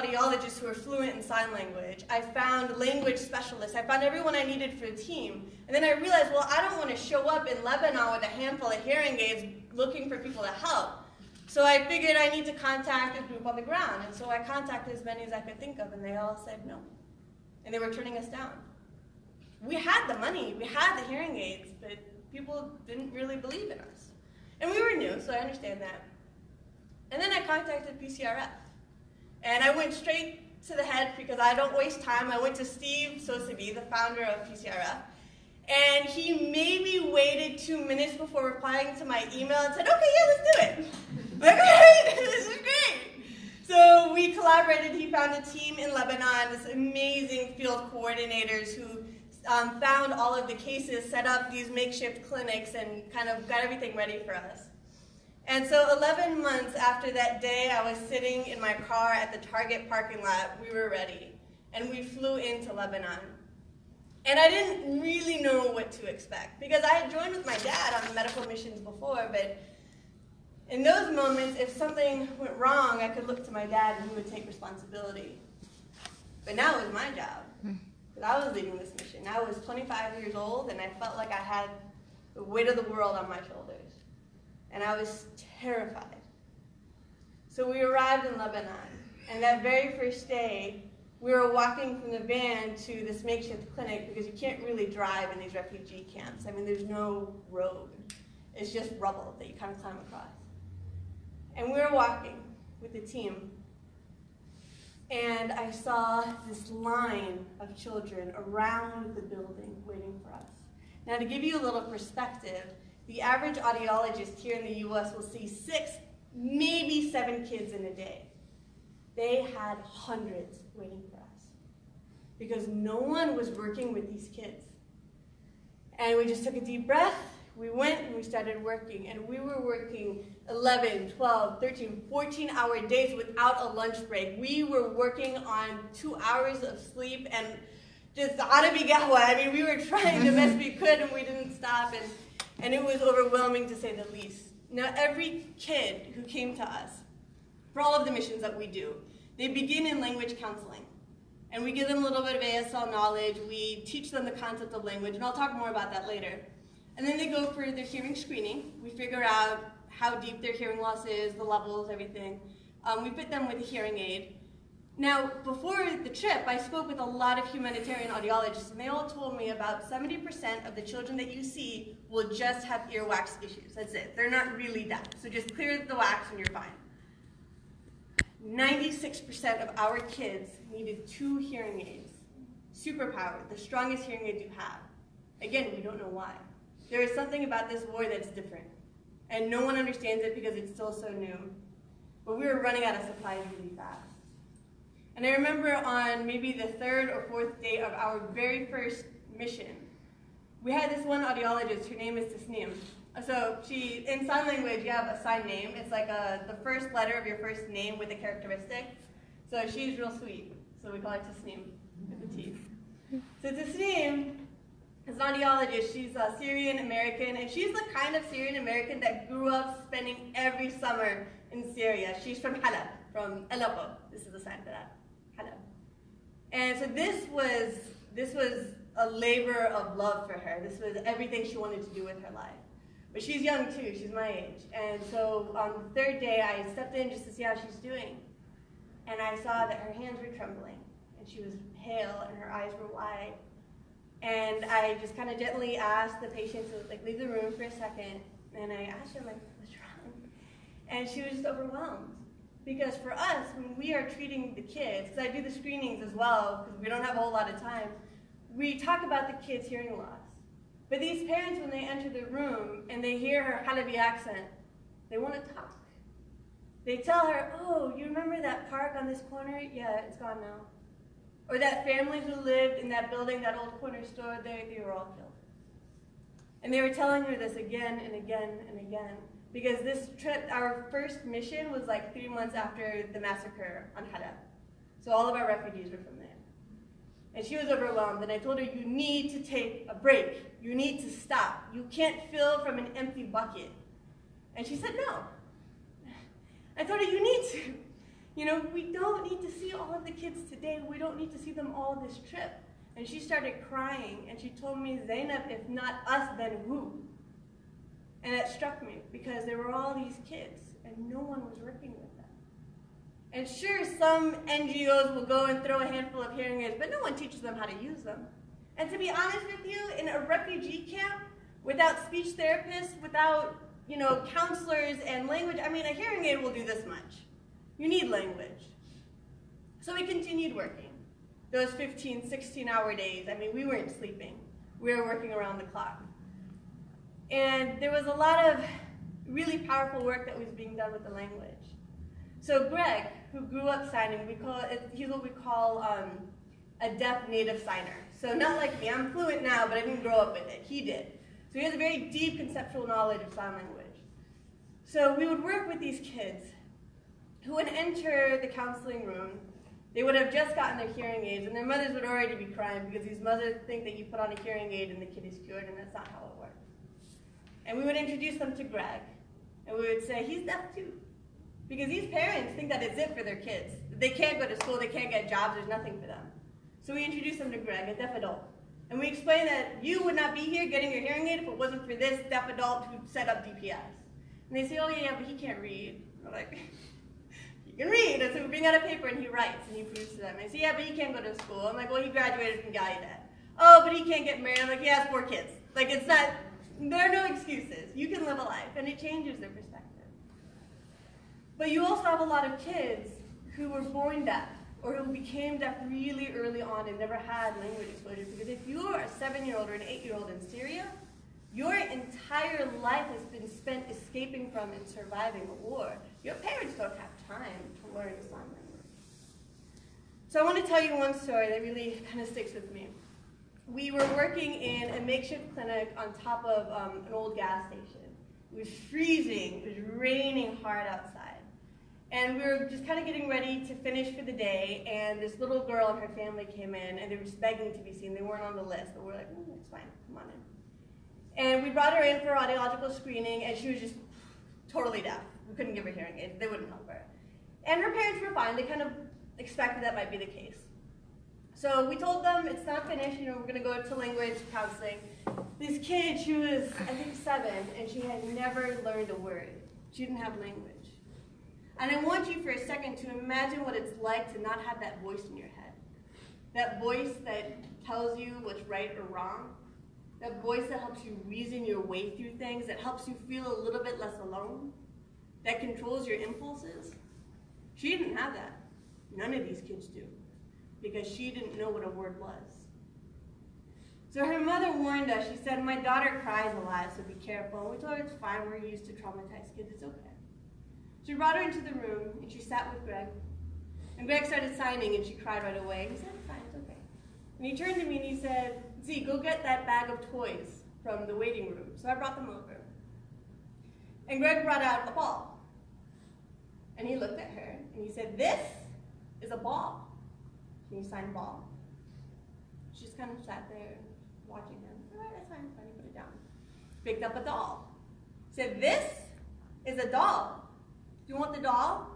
audiologists who were fluent in sign language. I found language specialists. I found everyone I needed for the team. And then I realized, well, I don't want to show up in Lebanon with a handful of hearing aids looking for people to help. So I figured I need to contact a group on the ground. And so I contacted as many as I could think of, and they all said no. And they were turning us down. We had the money, we had the hearing aids, but people didn't really believe in us. And we were new, so I understand that. And then I contacted PCRF. And I went straight to the head because I don't waste time. I went to Steve Sosibi, the founder of PCRF. And he maybe waited 2 minutes before replying to my email and said, okay, yeah, let's do it. I'm like, all right, this is great. So we collaborated. He found a team in Lebanon, this amazing field coordinators who found all of the cases, set up these makeshift clinics, and kind of got everything ready for us. And so 11 months after that day, I was sitting in my car at the Target parking lot. We were ready, and we flew into Lebanon. And I didn't really know what to expect, because I had joined with my dad on medical missions before, but in those moments, if something went wrong, I could look to my dad and he would take responsibility. But now it was my job, because I was leading this mission. I was 25 years old, and I felt like I had the weight of the world on my shoulders. And I was terrified. So we arrived in Lebanon, and that very first day, we were walking from the van to this makeshift clinic because you can't really drive in these refugee camps. I mean, there's no road. It's just rubble that you kind of climb across. And we were walking with the team, and I saw this line of children around the building waiting for us. Now, to give you a little perspective, the average audiologist here in the US will see 6, maybe 7 kids in a day. They had hundreds waiting for us because no one was working with these kids. And we just took a deep breath, we went and we started working, and we were working 11, 12, 13, 14-hour days without a lunch break. We were working on 2 hours of sleep and just arabi gahwa. I mean, we were trying the best we could, and we didn't stop, and it was overwhelming to say the least. Now, every kid who came to us, for all of the missions that we do, they begin in language counseling. And we give them a little bit of ASL knowledge, we teach them the concept of language, and I'll talk more about that later. And then they go for their hearing screening. We figure out how deep their hearing loss is, the levels, everything. We fit them with a hearing aid. Now, before the trip, I spoke with a lot of humanitarian audiologists, and they all told me about 70% of the children that you see will just have earwax issues. That's it. They're not really deaf. So just clear the wax and you're fine. 96% of our kids needed 2 hearing aids. Superpowered, the strongest hearing aids you have. Again, we don't know why. There is something about this war that's different. And no one understands it because it's still so new. But we were running out of supplies really fast. And I remember on maybe the 3rd or 4th day of our very first mission, we had this one audiologist, her name is Tasneem. So she, in sign language, you have a sign name. It's like the first letter of your first name with a characteristic. So she's real sweet. So we call her Tasneem with the T. So Tasneem is an audiologist. She's a Syrian American, and she's the kind of Syrian American that grew up spending every summer in Syria. She's from Halab, from Aleppo. This is the sign for that, Halab. And so this was a labor of love for her. This was everything she wanted to do with her life. But she's young too, she's my age. And so on the 3rd day, I stepped in just to see how she's doing. And I saw that her hands were trembling, and she was pale, and her eyes were wide. And I just kind of gently asked the patient to leave the room for a second. And I asked her, what's wrong? And she was just overwhelmed. Because for us, when we are treating the kids, because I do the screenings as well, because we don't have a whole lot of time, we talk about the kids' hearing loss. But these parents, when they enter the room and they hear her Halabi accent, they want to talk. They tell her, oh, you remember that park on this corner? Yeah, it's gone now. Or that family who lived in that building, that old corner store, they were all killed. And they were telling her this again and again and again. Because this trip, our first mission was like 3 months after the massacre on Halab. So all of our refugees were from there. And she was overwhelmed, and I told her, you need to take a break. You need to stop. You can't fill from an empty bucket. And she said, no. I told her, you need to. You know, we don't need to see all of the kids today. We don't need to see them all this trip. And she started crying, and she told me, Zainab, if not us, then who? And that struck me, because there were all these kids, and no one was working with them. And sure, some NGOs will go and throw a handful of hearing aids, but no one teaches them how to use them. And to be honest with you, in a refugee camp, without speech therapists, without, you know, counselors and language, I mean, a hearing aid will do this much. You need language. So we continued working. Those 15, 16-hour days, I mean, we weren't sleeping. We were working around the clock. And there was a lot of really powerful work that was being done with the language. So Greg, who grew up signing, he's what we call a deaf native signer. So not like me, I'm fluent now, but I didn't grow up with it. He did. So he has a very deep conceptual knowledge of sign language. So we would work with these kids who would enter the counseling room. They would have just gotten their hearing aids, and their mothers would already be crying because these mothers think that you put on a hearing aid and the kid is cured, and that's not how it works. And we would introduce them to Greg, and we would say, he's deaf too. Because these parents think that it's it for their kids. They can't go to school, they can't get jobs, there's nothing for them. So we introduced them to Greg, a deaf adult. And we explained that you would not be here getting your hearing aid if it wasn't for this deaf adult who set up DPS. And they say, oh yeah, but he can't read. We're like, he can read. And so we bring out a paper and he writes and he proves to them. And I say, yeah, but he can't go to school. I'm like, well, he graduated from Gallaudet. Oh, but he can't get married. I'm like, he has 4 kids. Like, it's not, there are no excuses. You can live a life, and it changes their perspective. But you also have a lot of kids who were born deaf or who became deaf really early on and never had language exposure. Because if you are a 7-year-old or an 8-year-old in Syria, your entire life has been spent escaping from and surviving a war. Your parents don't have time to learn sign language. So I want to tell you one story that really kind of sticks with me. We were working in a makeshift clinic on top of an old gas station. It was freezing, it was raining hard outside. And we were just kind of getting ready to finish for the day, and this little girl and her family came in, and they were just begging to be seen. They weren't on the list, but we're like, it's fine, come on in. And we brought her in for audiological screening, and she was just totally deaf. We couldn't give her hearing aids, they wouldn't help her. And her parents were fine, they kind of expected that might be the case. So we told them, it's not finished, we're gonna go to language counseling. This kid, she was, I think 7, and she had never learned a word. She didn't have language. And I want you for a second to imagine what it's like to not have that voice in your head. That voice that tells you what's right or wrong. That voice that helps you reason your way through things, that helps you feel a little bit less alone, that controls your impulses. She didn't have that. None of these kids do, because she didn't know what a word was. So her mother warned us. She said, my daughter cries a lot, so be careful. We told her it's fine, we're used to traumatized kids, it's okay. She brought her into the room, and she sat with Greg. And Greg started signing, and she cried right away. He said, it's fine, it's okay. And he turned to me and he said, Z, go get that bag of toys from the waiting room. So I brought them over. And Greg brought out a ball. And he looked at her, and he said, this is a ball. Can you sign ball? She just kind of sat there watching him. All right, that's fine, he put it down. Picked up a doll. Said, this is a doll. Do you want the doll?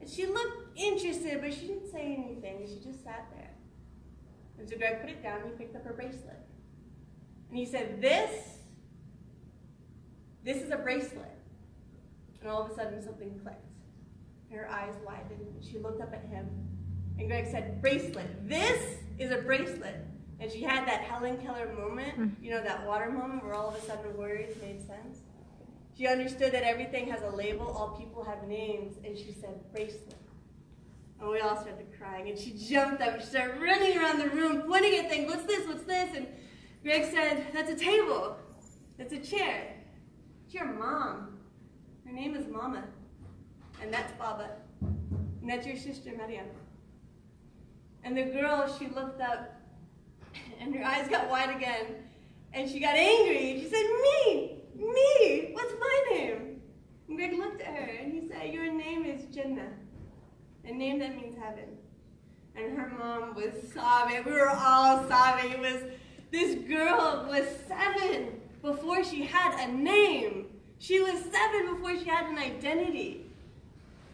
And she looked interested, but she didn't say anything. She just sat there. And so Greg put it down, and he picked up her bracelet. And he said, this is a bracelet. And all of a sudden, something clicked. And her eyes widened, and she looked up at him. And Greg said, bracelet. This is a bracelet. And she had that Helen Keller moment, that water moment where all of a sudden words made sense. She understood that everything has a label, all people have names, and she said, bracelet. And we all started crying, and she jumped up, she started running around the room, pointing at things, what's this, and Greg said, that's a table, that's a chair, it's your mom. Her name is Mama, and that's Baba, and that's your sister, Mariam. And the girl, she looked up, and her eyes got wide again, and she got angry, and she said, me, what's my name? And Greg looked at her and he said, your name is Jannah, a name that means heaven. And her mom was sobbing. We were all sobbing. It was, this girl was 7 before she had a name. She was 7 before she had an identity.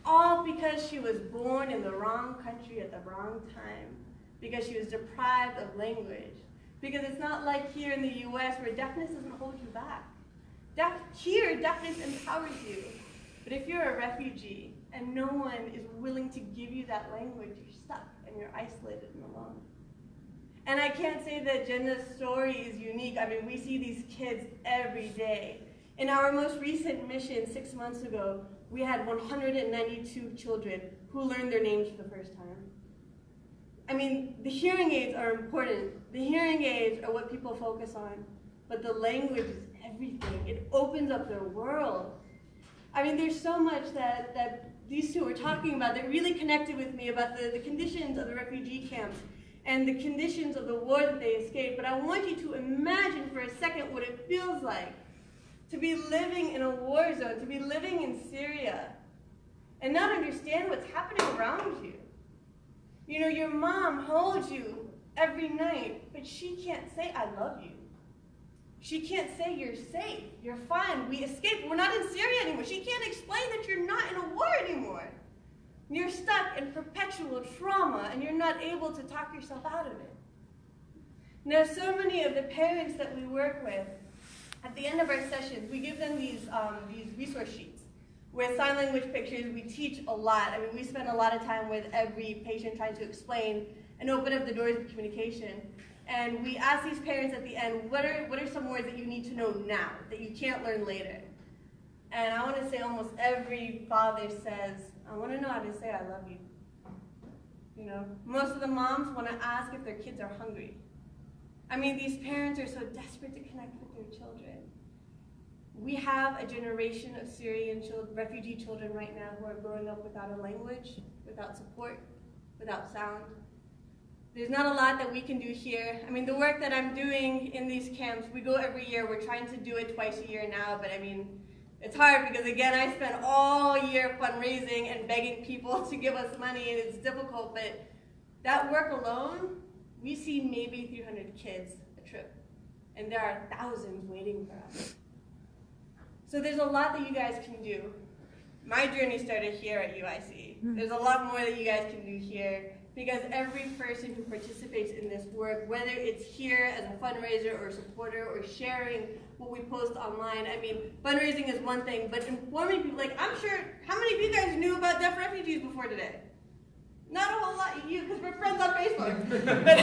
all because she was born in the wrong country at the wrong time, because she was deprived of language. Because it's not like here in the US where deafness doesn't hold you back. Here, deafness empowers you. But if you're a refugee and no one is willing to give you that language, you're stuck and you're isolated and alone. And I can't say that Jenna's story is unique. I mean, we see these kids every day. In our most recent mission 6 months ago, we had 192 children who learned their names for the first time. I mean, the hearing aids are important. The hearing aids are what people focus on, but the language is everything. It opens up their world. I mean, there's so much that these two were talking about that really connected with me about the conditions of the refugee camps and the conditions of the war that they escaped. But I want you to imagine for a second what it feels like to be living in a war zone, to be living in Syria, and not understand what's happening around you. You know, your mom holds you every night, but she can't say, I love you. She can't say, you're safe, you're fine, we escaped, we're not in Syria anymore. She can't explain that you're not in a war anymore. You're stuck in perpetual trauma, and you're not able to talk yourself out of it. Now, so many of the parents that we work with, at the end of our sessions, we give them these resource sheets with sign language pictures. We teach a lot. I mean, we spend a lot of time with every patient trying to explain and open up the doors of communication. And we ask these parents at the end, what are some words that you need to know now, that you can't learn later? And I want to say almost every father says, I want to know how to say I love you. You know, most of the moms want to ask if their kids are hungry. I mean, these parents are so desperate to connect with their children. We have a generation of Syrian refugee children right now who are growing up without a language, without support, without sound. There's not a lot that we can do here. I mean, the work that I'm doing in these camps, we go every year. We're trying to do it twice a year now, but I mean, it's hard because, again, I spent all year fundraising and begging people to give us money, and it's difficult, but that work alone, we see maybe 300 kids a trip, and there are thousands waiting for us. So there's a lot that you guys can do. My journey started here at UIC. There's a lot more that you guys can do here, because every person who participates in this work, whether it's here as a fundraiser or a supporter or sharing what we post online, I mean, fundraising is one thing, but informing people, like, I'm sure, how many of you guys knew about deaf refugees before today? Not a whole lot of you, because we're friends on Facebook. But,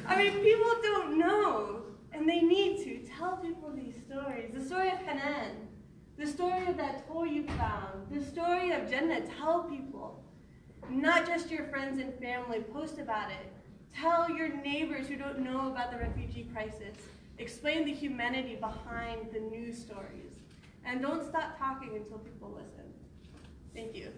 I mean, people don't know, and they need to tell people these stories. The story of Hanan, the story of that toy you found, the story of Jenna. Tell people, not just your friends and family. Post about it. Tell your neighbors who don't know about the refugee crisis. Explain the humanity behind the news stories. And don't stop talking until people listen. Thank you.